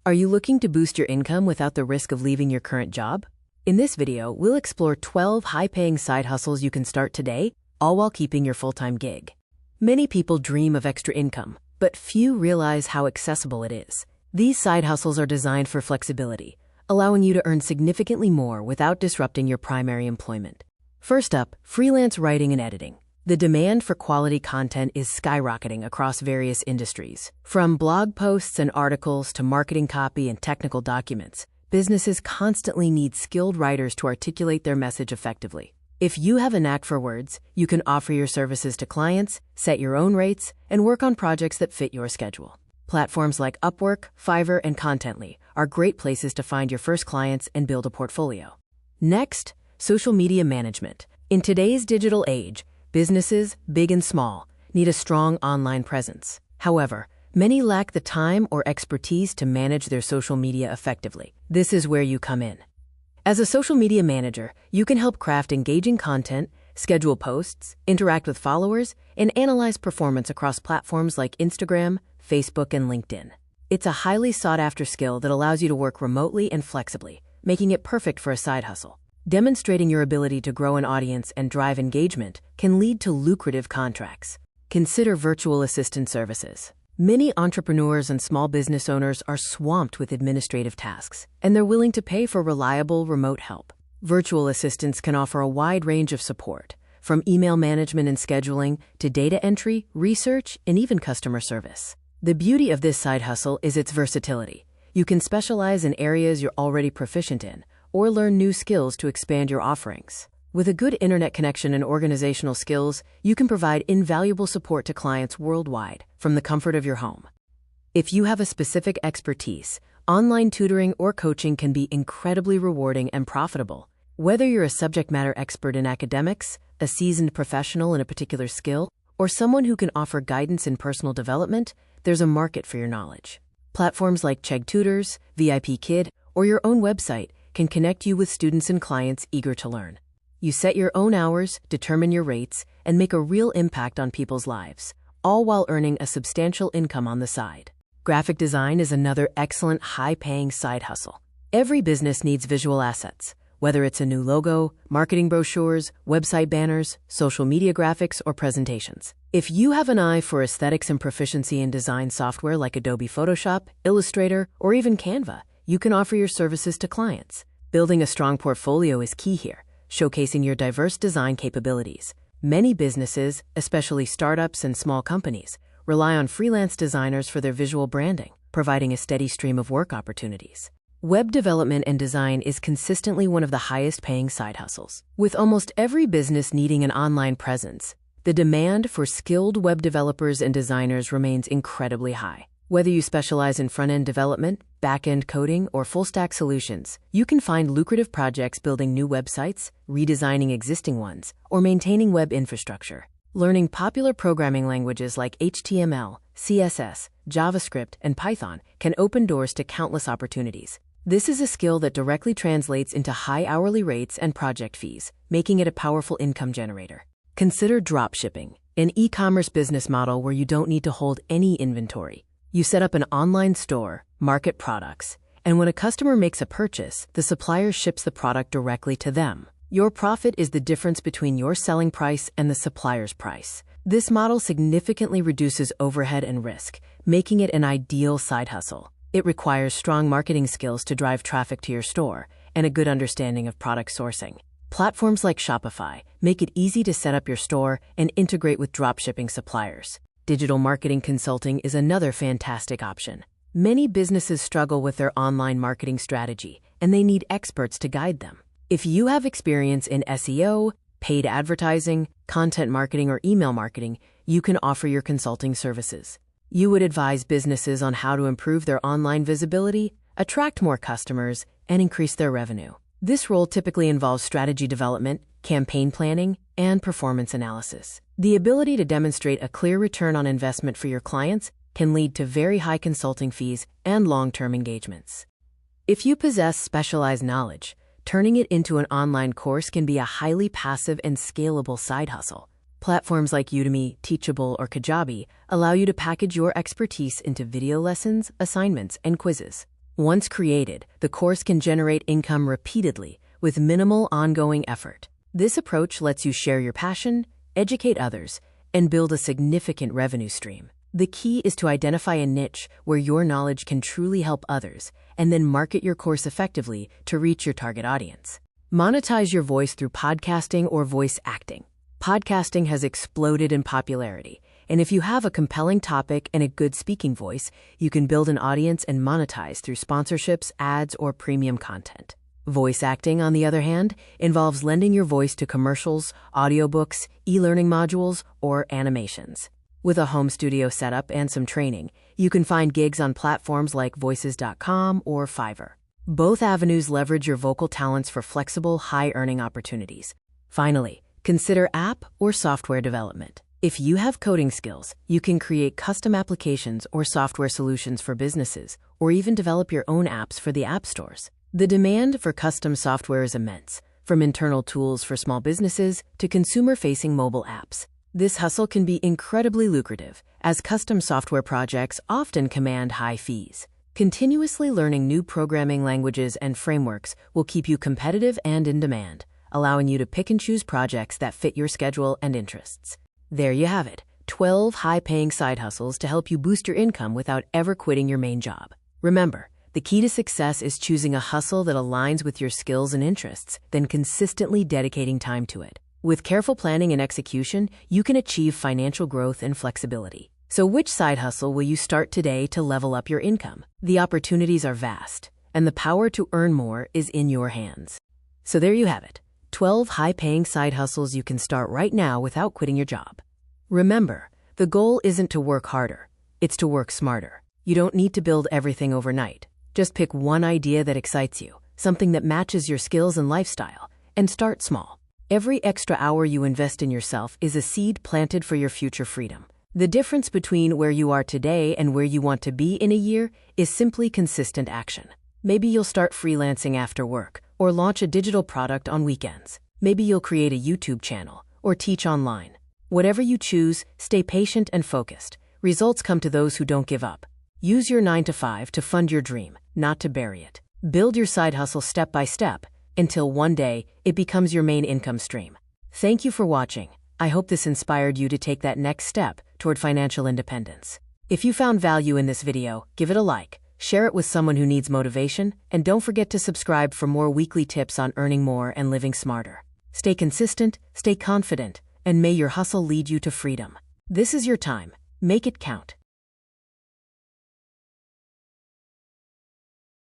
Are you looking to boost your income without the risk of leaving your current job? In this video, we'll explore 12 high-paying side hustles you can start today, all while keeping your full-time gig. Many people dream of extra income, but few realize how accessible it is. These side hustles are designed for flexibility, allowing you to earn significantly more without disrupting your primary employment. First up, freelance writing and editing. The demand for quality content is skyrocketing across various industries. From blog posts and articles to marketing copy and technical documents, businesses constantly need skilled writers to articulate their message effectively. If you have a knack for words, you can offer your services to clients, set your own rates, and work on projects that fit your schedule. Platforms like Upwork, Fiverr, and Contently are great places to find your first clients and build a portfolio. Next, social media management. In today's digital age, businesses, big and small, need a strong online presence. However, many lack the time or expertise to manage their social media effectively. This is where you come in. As a social media manager, you can help craft engaging content, schedule posts, interact with followers, and analyze performance across platforms like Instagram, Facebook, and LinkedIn. It's a highly sought-after skill that allows you to work remotely and flexibly, making it perfect for a side hustle. Demonstrating your ability to grow an audience and drive engagement can lead to lucrative contracts. Consider virtual assistant services. Many entrepreneurs and small business owners are swamped with administrative tasks, and they're willing to pay for reliable remote help. Virtual assistants can offer a wide range of support, from email management and scheduling to data entry, research, and even customer service. The beauty of this side hustle is its versatility. You can specialize in areas you're already proficient in, or learn new skills to expand your offerings. With a good internet connection and organizational skills, you can provide invaluable support to clients worldwide from the comfort of your home. If you have a specific expertise, online tutoring or coaching can be incredibly rewarding and profitable. Whether you're a subject matter expert in academics, a seasoned professional in a particular skill, or someone who can offer guidance in personal development, there's a market for your knowledge. Platforms like Chegg Tutors, VIP Kid, or your own website can connect you with students and clients eager to learn. You set your own hours, determine your rates, and make a real impact on people's lives, all while earning a substantial income on the side. Graphic design is another excellent high-paying side hustle. Every business needs visual assets, whether it's a new logo, marketing brochures, website banners, social media graphics, or presentations. If you have an eye for aesthetics and proficiency in design software like Adobe Photoshop, Illustrator, or even Canva, you can offer your services to clients. Building a strong portfolio is key here, showcasing your diverse design capabilities. Many businesses, especially startups and small companies, rely on freelance designers for their visual branding, providing a steady stream of work opportunities. Web development and design is consistently one of the highest-paying side hustles. With almost every business needing an online presence, the demand for skilled web developers and designers remains incredibly high. Whether you specialize in front-end development, back-end coding, or full-stack solutions, you can find lucrative projects building new websites, redesigning existing ones, or maintaining web infrastructure. Learning popular programming languages like HTML, CSS, JavaScript, and Python can open doors to countless opportunities. This is a skill that directly translates into high hourly rates and project fees, making it a powerful income generator. Consider dropshipping, an e-commerce business model where you don't need to hold any inventory. You set up an online store, market products, and when a customer makes a purchase, the supplier ships the product directly to them. Your profit is the difference between your selling price and the supplier's price. This model significantly reduces overhead and risk, making it an ideal side hustle. It requires strong marketing skills to drive traffic to your store and a good understanding of product sourcing. Platforms like Shopify make it easy to set up your store and integrate with dropshipping suppliers. Digital marketing consulting is another fantastic option. Many businesses struggle with their online marketing strategy, and they need experts to guide them. If you have experience in SEO, paid advertising, content marketing, or email marketing, you can offer your consulting services. You would advise businesses on how to improve their online visibility, attract more customers, and increase their revenue. This role typically involves strategy development, campaign planning, and performance analysis. The ability to demonstrate a clear return on investment for your clients can lead to very high consulting fees and long-term engagements. If you possess specialized knowledge, turning it into an online course can be a highly passive and scalable side hustle. Platforms like Udemy, Teachable, or Kajabi allow you to package your expertise into video lessons, assignments, and quizzes. Once created, the course can generate income repeatedly with minimal ongoing effort. This approach lets you share your passion, educate others, and build a significant revenue stream. The key is to identify a niche where your knowledge can truly help others, and then market your course effectively to reach your target audience. Monetize your voice through podcasting or voice acting. Podcasting has exploded in popularity, and if you have a compelling topic and a good speaking voice, you can build an audience and monetize through sponsorships, ads, or premium content. Voice acting, on the other hand, involves lending your voice to commercials, audiobooks, e-learning modules, or animations. With a home studio setup and some training, you can find gigs on platforms like voices.com or Fiverr. Both avenues leverage your vocal talents for flexible, high-earning opportunities. Finally, consider app or software development. If you have coding skills, you can create custom applications or software solutions for businesses, or even develop your own apps for the app stores. The demand for custom software is immense, from internal tools for small businesses to consumer-facing mobile apps. This hustle can be incredibly lucrative, as custom software projects often command high fees. Continuously learning new programming languages and frameworks will keep you competitive and in demand, allowing you to pick and choose projects that fit your schedule and interests. There you have it, 12 high-paying side hustles to help you boost your income without ever quitting your main job. Remember, the key to success is choosing a hustle that aligns with your skills and interests, then consistently dedicating time to it. With careful planning and execution, you can achieve financial growth and flexibility. So which side hustle will you start today to level up your income? The opportunities are vast, and the power to earn more is in your hands. So there you have it, 12 high-paying side hustles you can start right now without quitting your job. Remember, the goal isn't to work harder, it's to work smarter. You don't need to build everything overnight. Just pick one idea that excites you, something that matches your skills and lifestyle, and start small. Every extra hour you invest in yourself is a seed planted for your future freedom. The difference between where you are today and where you want to be in a year is simply consistent action. Maybe you'll start freelancing after work, or launch a digital product on weekends. Maybe you'll create a YouTube channel, or teach online. Whatever you choose, stay patient and focused. Results come to those who don't give up. Use your 9-to-5 to fund your dream, not to bury it. Build your side hustle step by step, until one day it becomes your main income stream. Thank you for watching. I hope this inspired you to take that next step toward financial independence. If you found value in this video, give it a like, share it with someone who needs motivation, and don't forget to subscribe for more weekly tips on earning more and living smarter. Stay consistent, stay confident, and may your hustle lead you to freedom. This is your time. Make it count.